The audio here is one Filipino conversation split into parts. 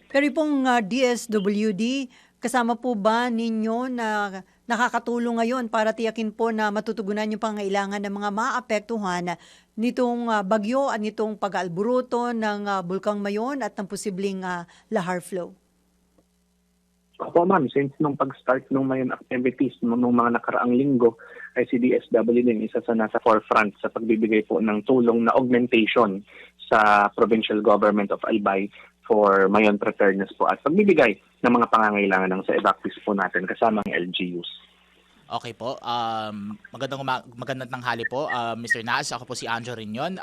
Pero pong DSWD, kasama po ba ninyo na nakakatulong ngayon para tiyakin po na matutugunan yung pangailangan ng mga maapektuhan nitong bagyo at nitong pag-alburuto ng Bulkang Mayon at ng posibleng lahar flow? Opo ma'am, since nung pag-start nung Mayon activities nung mga nakaraang linggo, ay si DSW din isa sa nasa forefront sa pagbibigay po ng tulong na augmentation sa provincial government of Albay for Mayon preparedness po at pagbibigay ng mga pangangailangan ng sa evacuees po natin kasama ang LGUs. Okay po. Magandang tanghali po, Mr. Naz. Ako po si Anjo Riñon.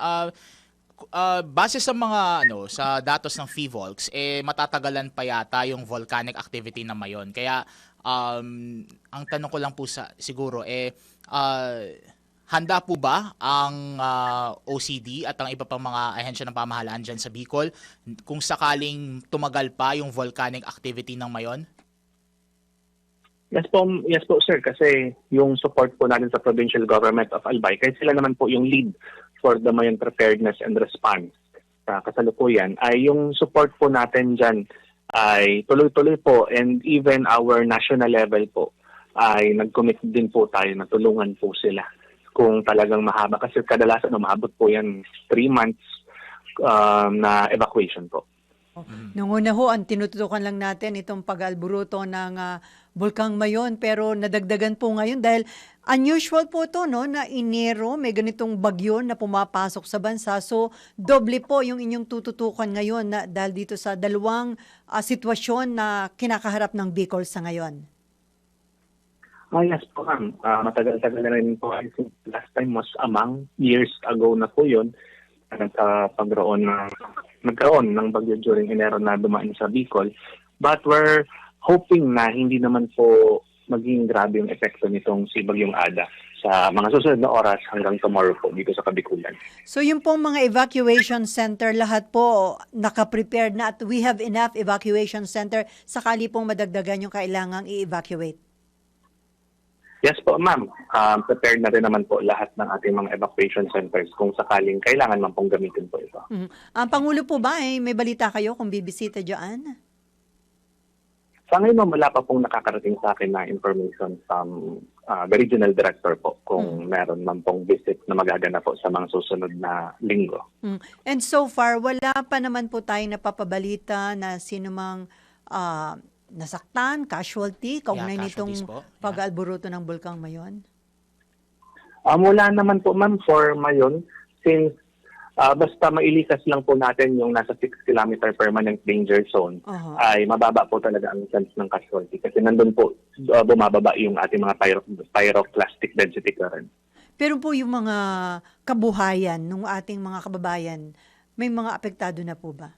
Base sa mga sa datos ng PHIVOLCS, matatagalan pa yata yung volcanic activity na Mayon. Kaya ang tanong ko lang po siguro handa po ba ang OCD at ang iba pang mga ahensya ng pamahalaan dyan sa Bicol kung sakaling tumagal pa yung volcanic activity ng Mayon? Yes po sir, kasi yung support po natin sa provincial government of Albay, kasi sila naman po yung lead for the Mayon preparedness and response sa kasalukuyan, ay yung support po natin dyan ay tuloy-tuloy po, and even our national level po ay nag-commit din po tayo na tulungan po sila kung talagang mahaba, kasi kadalasan umabot po yan 3 months na evacuation po. Nung una ho, ang tinututukan lang natin itong pag-alburuto ng Bulkang Mayon, pero nadagdagan po ngayon dahil unusual po ito, no, na Enero may ganitong bagyo na pumapasok sa bansa. So, doble po yung inyong tututukan ngayon dahil dito sa dalawang sitwasyon na kinakaharap ng Bicol sa ngayon. Yes po ma'am. Matagal-tagal na rin po. I think last time was among years ago na po yun. Nagkaroon ng bagyo during Enero na dumaan sa Bicol. But we're hoping na hindi naman po maging grabe yung epekto nitong si Bagyong Ada sa mga susunod na oras hanggang tomorrow po dito sa Kabikulan. So yung pong mga evacuation center, lahat po naka-prepared na at we have enough evacuation center sakali pong madagdagan yung kailangang i-evacuate? Yes po, ma'am. Prepared na rin naman po lahat ng ating mga evacuation centers kung sakaling kailangan man pong gamitin po ito. Ang Pangulo po ba, may balita kayo kung bibisita dyan? Sa ngayon, wala pa pong nakakarating sa akin na information from the regional director po kung meron man pong visit na magaganap po sa mga susunod na linggo. And so far, wala pa naman po tayong napapabalita na sino mang nasaktan, casualty, kaugnay nitong pag-alburuto ng Bulkang Mayon? Wala naman po ma'am for Mayon, since basta mailikas lang po natin yung nasa 6 kilometer permanent danger zone, ay mababa po talaga ang chance ng casualty kasi nandun po bumababa yung ating mga pyroclastic density current. Pero po yung mga kabuhayan ng ating mga kababayan, may mga apektado na po ba?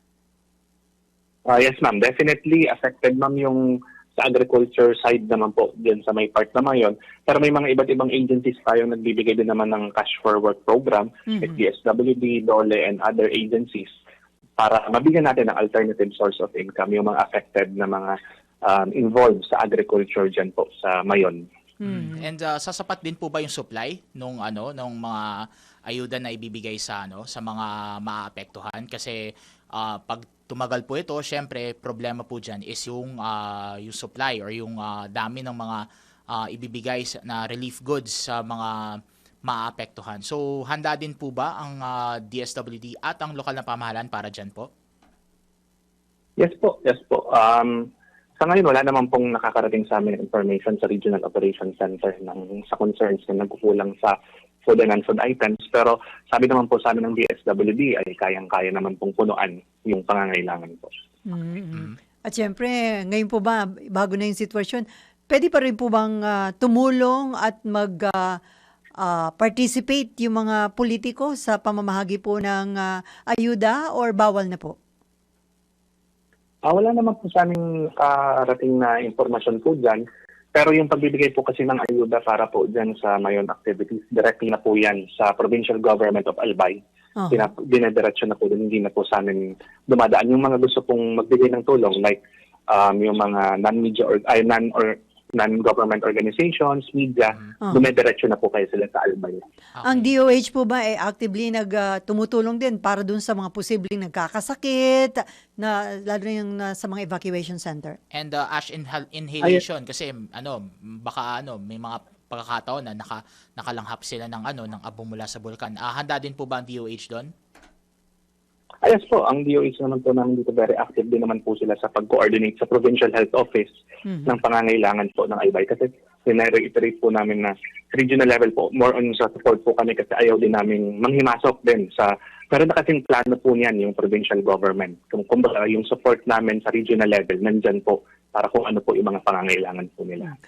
Yes ma'am, definitely affected ma'am yung sa agriculture side naman po diyan sa may part naman yon. Pero may mga iba't ibang agencies tayong nagbibigay din naman ng cash for work program, like DSWD, DOLE, and other agencies para mabigyan natin ng alternative source of income yung mga affected na mga involved sa agriculture diyan po sa Mayon. And sasapat din po ba yung supply nung mga ayuda na ibibigay sa sa mga maapektuhan, kasi pag tumagal po ito, syempre problema po diyan is yung supply or yung dami ng mga ibibigay na relief goods sa mga maapektuhan. So handa din po ba ang DSWD at ang lokal na pamahalaan para diyan po? Yes po. Sa ngayon, wala naman pong nakakarating sa amin information sa Regional Operations Center sa concerns na nagkukulang sa food and non-food items. Pero sabi naman po sa amin ng DSWD ay kayang-kaya naman pong punuan yung pangangailangan po. At syempre, ngayon po ba, bago na yung sitwasyon, pwede pa rin po bang tumulong at participate yung mga politiko sa pamamahagi po ng ayuda or bawal na po? Wala naman po sa aming karating na informasyon po dyan. Pero yung pagbibigay po kasi ng ayuda para po dyan sa Mayon activities, directly na po yan sa Provincial Government of Albay. Dinediretso na po, hindi na po sa amin dumadaan. Yung mga gusto pong magbigay ng tulong, like yung mga non-government organizations, media, dumediretso na po kayo sila sa Albay. Ang DOH po ba ay actively tumutulong din para dun sa mga posibleng nagkakasakit, na lalo na yung sa mga evacuation center? And ash inhalation kasi baka may mga pagkakataon na nakalanghap sila ng abo mula sa bulkan. Handa din po ba ang DOH doon? Yes po, ang DOH naman po namin dito very active din naman po sila sa pag-coordinate sa Provincial Health Office ng pangangailangan po ng Albay. Kasi reiterate po namin na regional level po, more on sa support po kami kasi ayaw din namin manghimasok din sa, pero na kasing plano po niyan yung provincial government. Kumbaga yung support namin sa regional level, nandyan po para kung ano po yung mga pangangailangan po nila.